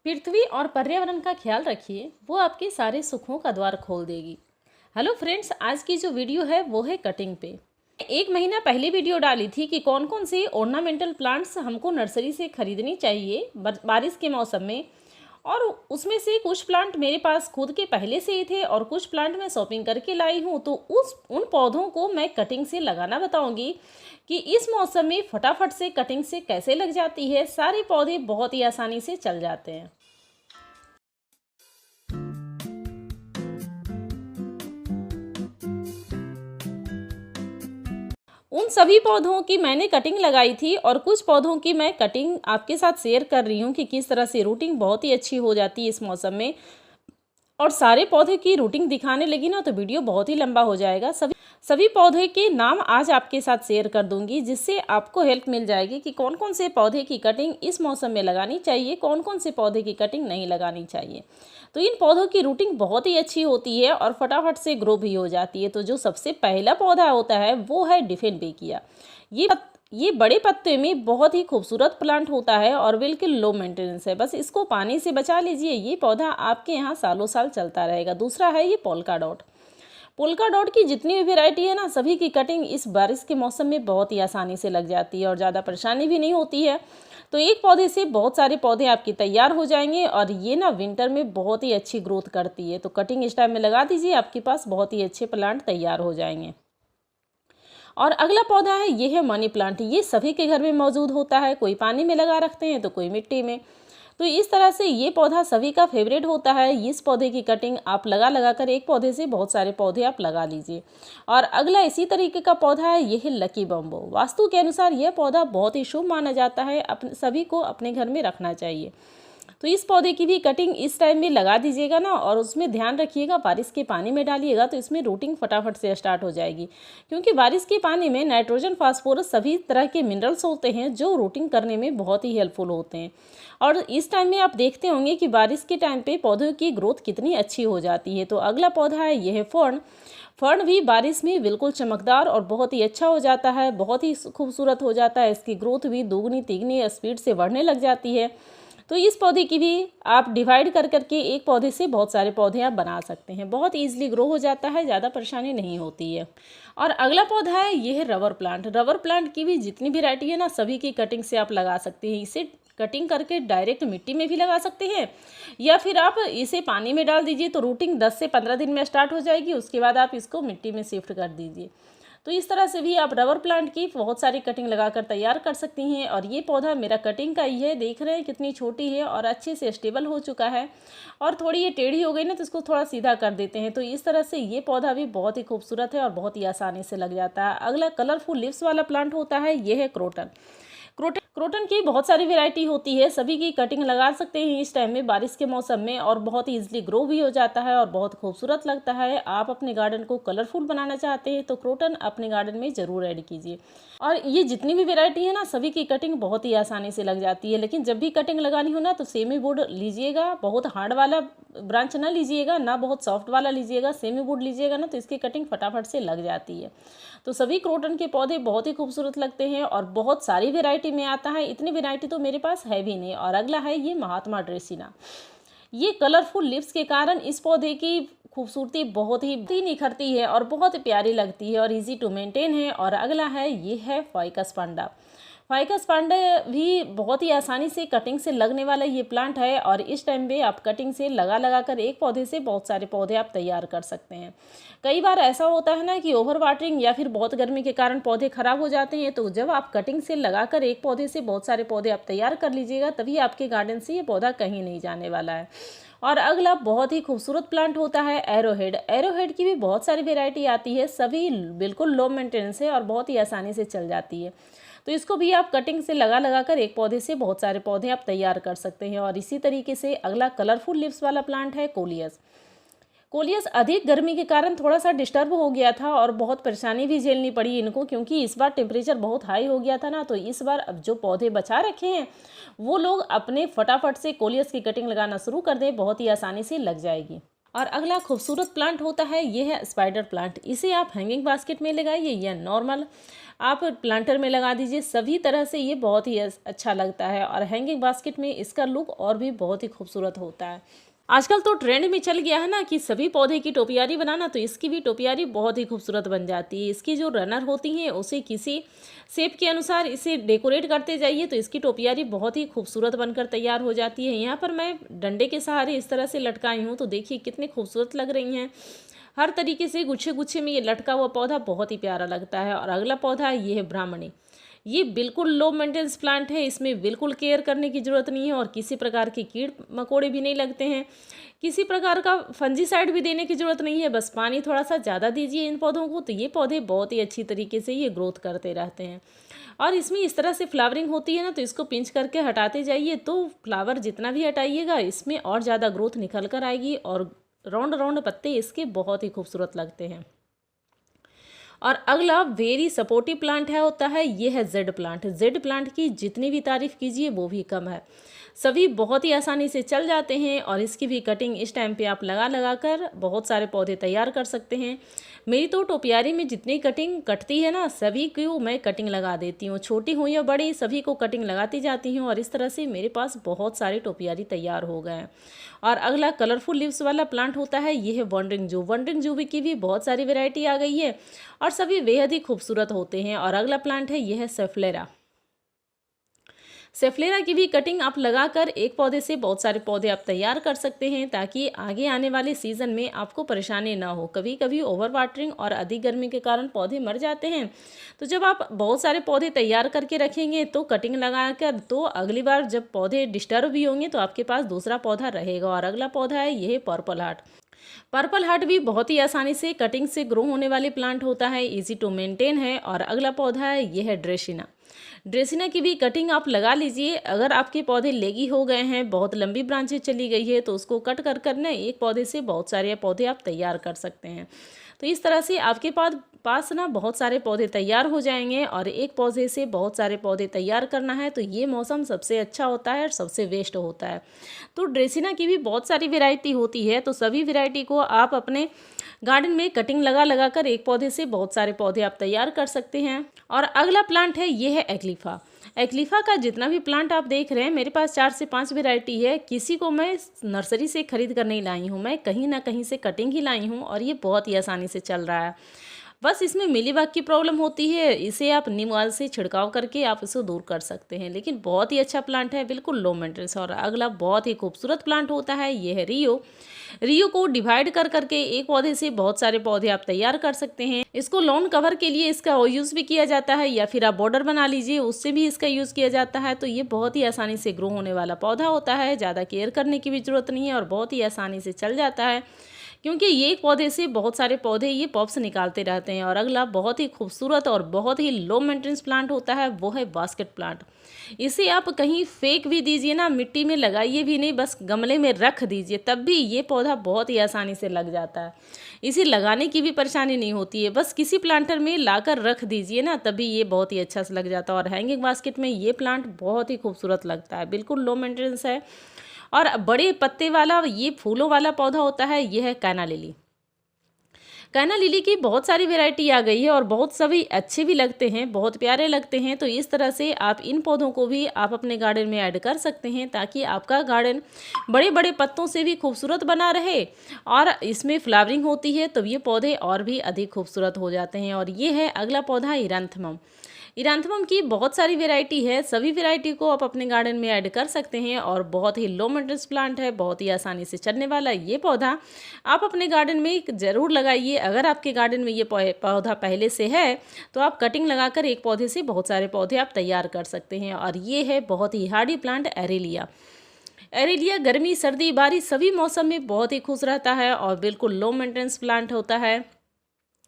पृथ्वी और पर्यावरण का ख्याल रखिए, वो आपके सारे सुखों का द्वार खोल देगी। हेलो फ्रेंड्स, आज की जो वीडियो है वो है कटिंग पे। एक महीना पहले वीडियो डाली थी कि कौन कौन से ऑर्नामेंटल प्लांट्स हमको नर्सरी से खरीदनी चाहिए बारिश के मौसम में। और उसमें से कुछ प्लांट मेरे पास खुद के पहले से ही थे और कुछ प्लांट मैं शॉपिंग करके लाई हूँ। तो उन पौधों को मैं कटिंग से लगाना बताऊंगी कि इस मौसम में फटाफट से कटिंग से कैसे लग जाती है। सारे पौधे बहुत ही आसानी से चल जाते हैं। उन सभी पौधों की मैंने कटिंग लगाई थी और कुछ पौधों की मैं कटिंग आपके साथ शेयर कर रही हूँ कि किस तरह से रूटिंग बहुत ही अच्छी हो जाती है इस मौसम में। और सारे पौधे की रूटिंग दिखाने लगी ना तो वीडियो बहुत ही लंबा हो जाएगा। सभी पौधे के नाम आज आपके साथ शेयर कर दूंगी, जिससे आपको हेल्प मिल जाएगी कि कौन कौन से पौधे की कटिंग इस मौसम में लगानी चाहिए, कौन कौन से पौधे की कटिंग नहीं लगानी चाहिए। तो इन पौधों की रूटिंग बहुत ही अच्छी होती है और फटाफट से ग्रो भी हो जाती है। तो जो सबसे पहला पौधा होता है वो है डिफेनबेकिया। ये बड़े पत्ते में बहुत ही खूबसूरत प्लांट होता है और बिल्कुल लो मेंटेनेंस है। बस इसको पानी से बचा लीजिए, ये पौधा आपके यहाँ सालों साल चलता रहेगा। दूसरा है ये पोल्का डॉट। पोल्का डॉट की जितनी भी वैरायटी है ना, सभी की कटिंग इस बारिश के मौसम में बहुत ही आसानी से लग जाती है और ज़्यादा परेशानी भी नहीं होती है। तो एक पौधे से बहुत सारे पौधे आपके तैयार हो जाएंगे और ये ना विंटर में बहुत ही अच्छी ग्रोथ करती है। तो कटिंग इस टाइम में लगा दीजिए, आपके पास बहुत ही अच्छे प्लांट तैयार हो जाएंगे। और अगला पौधा है, ये है मनी प्लांट। ये सभी के घर में मौजूद होता है, कोई पानी में लगा रखते हैं तो कोई मिट्टी में। तो इस तरह से ये पौधा सभी का फेवरेट होता है। इस पौधे की कटिंग आप लगा लगा कर एक पौधे से बहुत सारे पौधे आप लगा लीजिए। और अगला इसी तरीके का पौधा है, ये है लकी बम्बो। वास्तु के अनुसार यह पौधा बहुत ही शुभ माना जाता है, अपने सभी को अपने घर में रखना चाहिए। तो इस पौधे की भी कटिंग इस टाइम में लगा दीजिएगा ना, और उसमें ध्यान रखिएगा बारिश के पानी में डालिएगा तो इसमें रूटिंग फटाफट से स्टार्ट हो जाएगी। क्योंकि बारिश के पानी में नाइट्रोजन, फास्फोरस सभी तरह के मिनरल्स होते हैं जो रूटिंग करने में बहुत ही हेल्पफुल होते हैं। और इस टाइम में आप देखते होंगे कि बारिश के टाइम पे पौधों की ग्रोथ कितनी अच्छी हो जाती है। तो अगला पौधा है, यह है फर्न। फर्न भी बारिश में बिल्कुल चमकदार और बहुत ही अच्छा हो जाता है, बहुत ही खूबसूरत हो जाता है। इसकी ग्रोथ भी दोगुनी तिगनी स्पीड से बढ़ने लग जाती है। तो इस पौधे की भी आप डिवाइड कर करके एक पौधे से बहुत सारे पौधे आप बना सकते हैं। बहुत ईजिली ग्रो हो जाता है, ज़्यादा परेशानी नहीं होती है। और अगला पौधा है, ये है रबर प्लांट। रबर प्लांट की भी जितनी वैरायटी है ना, सभी की कटिंग से आप लगा सकते हैं। इसे कटिंग करके डायरेक्ट मिट्टी में भी लगा सकते हैं या फिर आप इसे पानी में डाल दीजिए तो रूटिंग 10 से 15 दिन में स्टार्ट हो जाएगी। उसके बाद आप इसको मिट्टी में शिफ्ट कर दीजिए। तो इस तरह से भी आप रबर प्लांट की बहुत सारी कटिंग लगाकर तैयार कर सकती हैं। और ये पौधा मेरा कटिंग का ही है, देख रहे हैं कितनी छोटी है और अच्छे से स्टेबल हो चुका है। और थोड़ी ये टेढ़ी हो गई ना तो इसको थोड़ा सीधा कर देते हैं। तो इस तरह से ये पौधा भी बहुत ही खूबसूरत है और बहुत ही आसानी से लग जाता है। अगला कलरफुल लिव्स वाला प्लांट होता है, ये है क्रोटन। क्रोटन की बहुत सारी वैरायटी होती है, सभी की कटिंग लगा सकते हैं इस टाइम में बारिश के मौसम में और बहुत ही ईजिली ग्रो भी हो जाता है और बहुत खूबसूरत लगता है। आप अपने गार्डन को कलरफुल बनाना चाहते हैं तो क्रोटन अपने गार्डन में ज़रूर ऐड कीजिए। और ये जितनी भी वैरायटी है ना, सभी की कटिंग बहुत ही आसानी से लग जाती है। लेकिन जब भी कटिंग लगानी हो ना तो सेमी वुड लीजिएगा, बहुत हार्ड वाला ब्रांच ना लीजिएगा, ना बहुत सॉफ्ट वाला लीजिएगा। सेमी वुड लीजिएगा ना तो इसकी कटिंग फटाफट से लग जाती है। तो सभी क्रोटन के पौधे बहुत ही खूबसूरत लगते हैं और बहुत सारी वैरायटी में आता है। इतनी वैरायटी तो मेरे पास है भी नहीं। और अगला है, ये महात्मा ड्रेसिना। ये कलरफुल लिव्स के कारण इस पौधे की खूबसूरती बहुत ही निखरती है और बहुत प्यारी लगती है और इजी टू मेंटेन है। और अगला है, ये है फाइकस पांडा। फाइकस पांडा भी बहुत ही आसानी से कटिंग से लगने वाला ये प्लांट है और इस टाइम पे आप कटिंग से लगा लगा कर एक पौधे से बहुत सारे पौधे आप तैयार कर सकते हैं। कई बार ऐसा होता है ना कि ओवर वाटरिंग या फिर बहुत गर्मी के कारण पौधे खराब हो जाते हैं। तो जब आप कटिंग से लगाकर एक पौधे से बहुत सारे पौधे आप तैयार कर लीजिएगा, तभी आपके गार्डन से ये पौधा कहीं नहीं जाने वाला है। और अगला बहुत ही खूबसूरत प्लांट होता है एरोहेड। एरोहेड की भी बहुत सारी वेराइटी आती है, सभी बिल्कुल लो मेंटेनेंस है और बहुत ही आसानी से चल जाती है। तो इसको भी आप कटिंग से लगा लगा कर एक पौधे से बहुत सारे पौधे आप तैयार कर सकते हैं। और इसी तरीके से अगला कलरफुल लिव्स वाला प्लांट है कोलियस। कोलियस अधिक गर्मी के कारण थोड़ा सा डिस्टर्ब हो गया था और बहुत परेशानी भी झेलनी पड़ी इनको, क्योंकि इस बार टेम्परेचर बहुत हाई हो गया था ना। तो इस बार अब जो पौधे बचा रखे हैं वो लोग अपने फटाफट से कोलियस की कटिंग लगाना शुरू कर दें, बहुत ही आसानी से लग जाएगी। और अगला खूबसूरत प्लांट होता है ये है स्पाइडर प्लांट। इसे आप हैंगिंग बास्केट में लगाइए या नॉर्मल आप प्लांटर में लगा दीजिए, सभी तरह से ये बहुत ही अच्छा लगता है और हैंगिंग बास्केट में इसका लुक और भी बहुत ही खूबसूरत होता है। आजकल तो ट्रेंड में चल गया है ना कि सभी पौधे की टोपियारी बनाना, तो इसकी भी टोपियारी बहुत ही खूबसूरत बन जाती है। इसकी जो रनर होती हैं उसे किसी शेप के अनुसार इसे डेकोरेट करते जाइए तो इसकी टोपियारी बहुत ही खूबसूरत बनकर तैयार हो जाती है। यहाँ पर मैं डंडे के सहारे इस तरह से लटकाई हूँ तो देखिए कितनी खूबसूरत लग रही हैं। हर तरीके से गुच्छे गुच्छे में ये लटका हुआ पौधा बहुत ही प्यारा लगता है। और अगला पौधा ये है ब्राह्मणी। ये बिल्कुल लो मेंटेनेंस प्लांट है, इसमें बिल्कुल केयर करने की ज़रूरत नहीं है और किसी प्रकार के कीड़ मकोड़े भी नहीं लगते हैं, किसी प्रकार का फंजीसाइड भी देने की ज़रूरत नहीं है। बस पानी थोड़ा सा ज़्यादा दीजिए इन पौधों को तो ये पौधे बहुत ही अच्छी तरीके से ये ग्रोथ करते रहते हैं। और इसमें इस तरह से फ्लावरिंग होती है ना, तो इसको पिंच करके हटाते जाइए तो फ्लावर जितना भी हटाइएगा इसमें और ज़्यादा ग्रोथ निकल कर आएगी और राउंड राउंड पत्ते इसके बहुत ही खूबसूरत लगते हैं। और अगला वेरी सपोर्टिव प्लांट है होता है ये है जेड प्लांट। जेड प्लांट की जितनी भी तारीफ कीजिए वो भी कम है, सभी बहुत ही आसानी से चल जाते हैं और इसकी भी कटिंग इस टाइम पे आप लगा कर बहुत सारे पौधे तैयार कर सकते हैं। मेरी तो टोपियारी में जितनी कटिंग कटती है ना सभी को मैं कटिंग लगा देती हूँ, छोटी हो या बड़ी सभी को कटिंग लगाती जाती हूँ और इस तरह से मेरे पास बहुत सारे टोपियारी तैयार हो गए हैं। और अगला कलरफुल लीव्स वाला प्लांट होता है ये है वंडरिंग जू। वंडरिंग जू की भी बहुत सारी वैरायटी आ गई है और सभी बेहद ही खूबसूरत होते हैं। और अगला प्लांट है यह है सेफ्लेरा। सेफ्लेरा की भी कटिंग आप लगाकर एक पौधे से बहुत सारे पौधे आप तैयार कर सकते हैं ताकि आगे आने वाले सीज़न में आपको परेशानी ना हो। कभी कभी ओवर वाटरिंग और अधिक गर्मी के कारण पौधे मर जाते हैं, तो जब आप बहुत सारे पौधे तैयार करके रखेंगे तो कटिंग लगाकर तो अगली बार जब पौधे डिस्टर्ब भी होंगे तो आपके पास दूसरा पौधा रहेगा। और अगला पौधा है यह पर्पल हार्ट। पर्पल हार्ट भी बहुत ही आसानी से कटिंग से ग्रो होने वाली प्लांट होता है, इजी टू मेंटेन है। और अगला पौधा है यह है ड्रेसिना। ड्रेसिना की भी कटिंग आप लगा लीजिए। अगर आपके पौधे लेगी हो गए हैं, बहुत लंबी ब्रांचें चली गई है तो उसको कट कर ना एक पौधे से बहुत सारे पौधे आप तैयार कर सकते हैं। तो इस तरह से आपके पास ना बहुत सारे पौधे तैयार हो जाएंगे और एक पौधे से बहुत सारे पौधे तैयार करना है तो ये मौसम सबसे अच्छा होता है और सबसे बेस्ट होता है। तो ड्रेसिना की भी बहुत सारी वैरायटी होती है, तो सभी वैरायटी को आप अपने गार्डन में कटिंग लगा कर एक पौधे से बहुत सारे पौधे आप तैयार कर सकते हैं। और अगला प्लांट है ये है एक्लीफा। एक्लीफा का जितना भी प्लांट आप देख रहे हैं मेरे पास 4 से 5 वैरायटी है। किसी को मैं नर्सरी से खरीद कर नहीं लाई हूँ, मैं कहीं ना कहीं से कटिंग ही लाई हूँ और ये बहुत ही आसानी से चल रहा है। बस इसमें मिलीबग की प्रॉब्लम होती है, इसे आप नीम ऑयल से छिड़काव करके आप इसे दूर कर सकते हैं, लेकिन बहुत ही अच्छा प्लांट है, बिल्कुल लो मेंटेनेंस। और अगला बहुत ही खूबसूरत प्लांट होता है ये है रियो। रियो को डिवाइड करके एक पौधे से बहुत सारे पौधे आप तैयार कर सकते हैं। इसको लॉन कवर के लिए इसका यूज़ भी किया जाता है या फिर आप बॉर्डर बना लीजिए उससे भी इसका यूज़ किया जाता है। तो ये बहुत ही आसानी से ग्रो होने वाला पौधा होता है, ज़्यादा केयर करने की भी ज़रूरत नहीं है और बहुत ही आसानी से चल जाता है क्योंकि ये एक पौधे से बहुत सारे पौधे ये पॉप्स निकालते रहते हैं। और अगला बहुत ही खूबसूरत और बहुत ही लो मेंटेनेंस प्लांट होता है वो है बास्केट प्लांट। इसे आप कहीं फेंक भी दीजिए ना, मिट्टी में लगाइए भी नहीं, बस गमले में रख दीजिए तब भी ये पौधा बहुत ही आसानी से लग जाता है। इसे लगाने की भी परेशानी नहीं होती है, बस किसी प्लांटर में लाकर रख दीजिए ना तभी ये बहुत ही अच्छा से लग जाता है। और हैंगिंग बास्केट में ये प्लांट बहुत ही खूबसूरत लगता है, बिल्कुल लो मेंटेनेंस है और बड़े पत्ते वाला ये फूलों वाला पौधा होता है ये है कैना लिली। कैना लिली की बहुत सारी वैरायटी आ गई है और बहुत सभी अच्छे भी लगते हैं, बहुत प्यारे लगते हैं। तो इस तरह से आप इन पौधों को भी आप अपने गार्डन में ऐड कर सकते हैं ताकि आपका गार्डन बड़े बड़े पत्तों से भी खूबसूरत बना रहे और इसमें फ्लावरिंग होती है तो ये पौधे और भी अधिक खूबसूरत हो जाते हैं। और ये है अगला पौधा इरांथमम। इरांथमम की बहुत सारी वैरायटी है, सभी वैरायटी को आप अपने गार्डन में ऐड कर सकते हैं और बहुत ही लो मेंटेनेंस प्लांट है, बहुत ही आसानी से चलने वाला ये पौधा आप अपने गार्डन में ज़रूर लगाइए। अगर आपके गार्डन में ये पौधा पहले से है तो आप कटिंग लगाकर एक पौधे से बहुत सारे पौधे आप तैयार कर सकते हैं। और ये है बहुत ही हार्डी प्लांट एरेलिया। एरेलिया गर्मी सर्दी बारिश सभी मौसम में बहुत ही खुश रहता है और बिल्कुल लो मेंटेनेंस प्लांट होता है।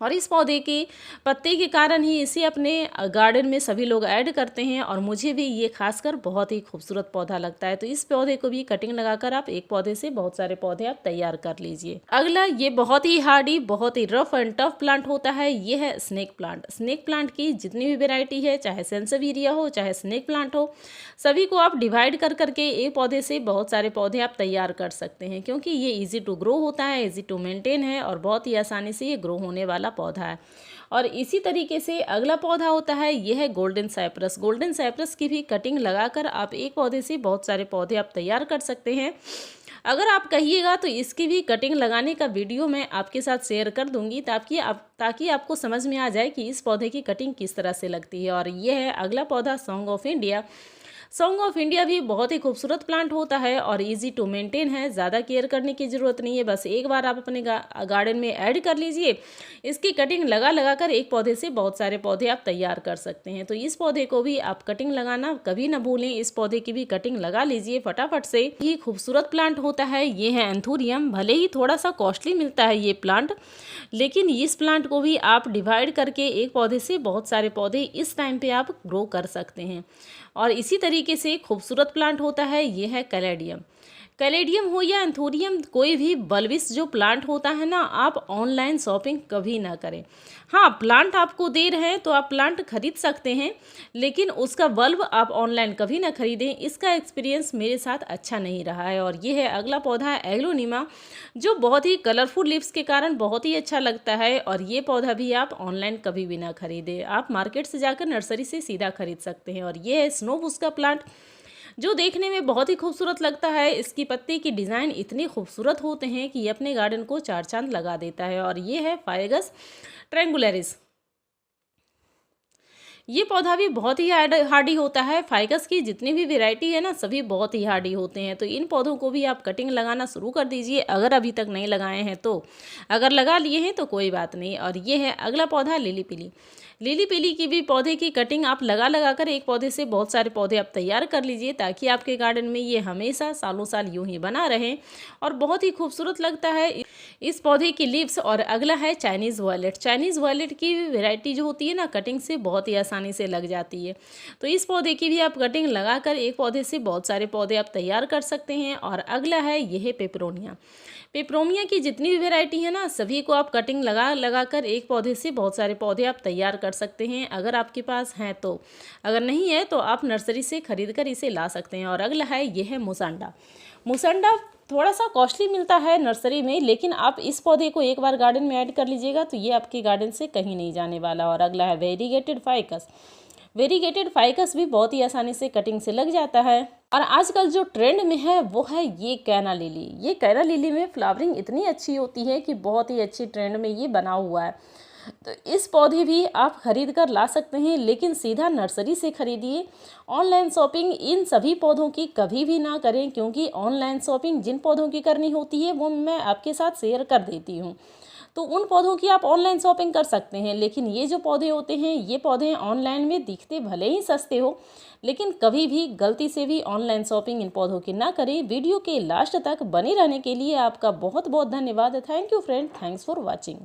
और इस पौधे के पत्ते के कारण ही इसे अपने गार्डन में सभी लोग ऐड करते हैं और मुझे भी ये खासकर बहुत ही खूबसूरत पौधा लगता है। तो इस पौधे को भी कटिंग लगाकर आप एक पौधे से बहुत सारे पौधे आप तैयार कर लीजिए। अगला ये बहुत ही हार्डी, बहुत ही रफ एंड टफ प्लांट होता है, ये है स्नेक प्लांट। स्नेक प्लांट की जितनी भी वेराइटी है, चाहे सेंसेवियरिया हो चाहे स्नेक प्लांट हो, सभी को आप डिवाइड कर करके एक पौधे से बहुत सारे पौधे आप तैयार कर सकते हैं, क्योंकि ये ईजी टू ग्रो होता है, ईजी टू मेंटेन है और बहुत ही आसानी से ये ग्रो होने वाला पौधा है। और इसी तरीके से अगला पौधा होता है, यह है गोल्डन साइप्रस। गोल्डन साइप्रस की भी कटिंग लगाकर आप एक पौधे से बहुत सारे पौधे आप तैयार कर सकते हैं। अगर आप कहिएगा तो इसकी भी कटिंग लगाने का वीडियो मैं आपके साथ शेयर कर दूंगी, ताकि आपको समझ में आ जाए कि इस पौधे की कटिंग किस तरह से लगती है। और यह है अगला पौधा, song of India. Song of India भी बहुत ही खूबसूरत प्लांट होता है और इजी टू मेंटेन है, ज़्यादा केयर करने की ज़रूरत नहीं है, बस एक बार आप अपने गार्डन में ऐड कर लीजिए। इसकी कटिंग लगा कर एक पौधे से बहुत सारे पौधे आप तैयार कर सकते हैं। तो इस पौधे को भी आप कटिंग लगाना कभी ना भूलें, इस पौधे की भी कटिंग लगा लीजिए फटाफट से। ये खूबसूरत प्लांट होता है, ये है एंथूरियम। भले ही थोड़ा सा कॉस्टली मिलता है ये प्लांट, लेकिन इस प्लांट को भी आप डिवाइड करके एक पौधे से बहुत सारे पौधे इस टाइम पे आप ग्रो कर सकते हैं। और इसी तरीके से खूबसूरत प्लांट होता है, ये है कैलेडियम। कैलेडियम हो या एंथोरियम, कोई भी बल्बिस जो प्लांट होता है ना, आप ऑनलाइन शॉपिंग कभी ना करें। हाँ, प्लांट आपको दे रहे हैं तो आप प्लांट खरीद सकते हैं, लेकिन उसका बल्ब आप ऑनलाइन कभी ना खरीदें। इसका एक्सपीरियंस मेरे साथ अच्छा नहीं रहा है। और ये है अगला पौधा है एग्लोनिमा, जो बहुत ही कलरफुल लीव्स के कारण बहुत ही अच्छा लगता है। और ये पौधा भी आप ऑनलाइन कभी भी ना खरीदें, आप मार्केट से जाकर नर्सरी से सीधा खरीद सकते हैं। और ये है स्नोबुश का प्लांट, जो देखने में बहुत ही खूबसूरत लगता है। इसकी पत्ती की डिज़ाइन इतनी खूबसूरत होते हैं कि ये अपने गार्डन को चार चांद लगा देता है। और ये है फाइगस ट्रायंगुलरिस। ये पौधा भी बहुत ही हार्डी होता है। फाइगस की जितनी भी वैरायटी है ना, सभी बहुत ही हार्डी होते हैं। तो इन पौधों को भी आप कटिंग लगाना शुरू कर दीजिए, अगर अभी तक नहीं लगाए हैं तो। अगर लगा लिए हैं तो कोई बात नहीं। और ये है अगला पौधा लिली पिली। लिली पिली की भी पौधे की कटिंग आप लगा कर एक पौधे से बहुत सारे पौधे आप तैयार कर लीजिए, ताकि आपके गार्डन में ये हमेशा सालों साल यूं ही बना रहे और बहुत ही खूबसूरत लगता है इस पौधे की लीव्स। और अगला है चाइनीज़ वॉयलेट। चाइनीज़ वॉयलेट की वैरायटी जो होती है ना, कटिंग से बहुत ही आसानी से लग जाती है। तो इस पौधे की भी आप कटिंग लगाकर एक पौधे से बहुत सारे पौधे आप तैयार कर सकते हैं। और अगला है यह पेपरोनिया। पेपरोनिया की जितनी भी वैरायटी है ना, सभी को आप कटिंग लगा कर एक पौधे से बहुत सारे पौधे आप तैयार कर सकते हैं, अगर आपके पास हैं तो। अगर नहीं है तो आप नर्सरी से खरीद कर इसे ला सकते हैं। और अगला है यह है मुसंडा। मुसंडा थोड़ा सा कॉस्टली मिलता है नर्सरी में, लेकिन आप इस पौधे को एक बार गार्डन में ऐड कर लीजिएगा तो ये आपके गार्डन से कहीं नहीं जाने वाला। और अगला है वेरीगेटेड फाइकस। वेरीगेटेड फाइकस भी बहुत ही आसानी से कटिंग से लग जाता है। और आजकल जो ट्रेंड में है वो है ये कैना लिली। ये कैना लिली में फ्लावरिंग इतनी अच्छी होती है कि बहुत ही अच्छी ट्रेंड में ये बना हुआ है। तो इस पौधे भी आप खरीद कर ला सकते हैं, लेकिन सीधा नर्सरी से खरीदिए। ऑनलाइन शॉपिंग इन सभी पौधों की कभी भी ना करें, क्योंकि ऑनलाइन शॉपिंग जिन पौधों की करनी होती है वो मैं आपके साथ शेयर कर देती हूँ। तो उन पौधों की आप ऑनलाइन शॉपिंग कर सकते हैं, लेकिन ये जो पौधे होते हैं, ये पौधे ऑनलाइन में दिखते भले ही सस्ते हो, लेकिन कभी भी गलती से भी ऑनलाइन शॉपिंग इन पौधों की ना करें। वीडियो के लास्ट तक बने रहने के लिए आपका बहुत बहुत धन्यवाद। Thank you friend, thanks for watching.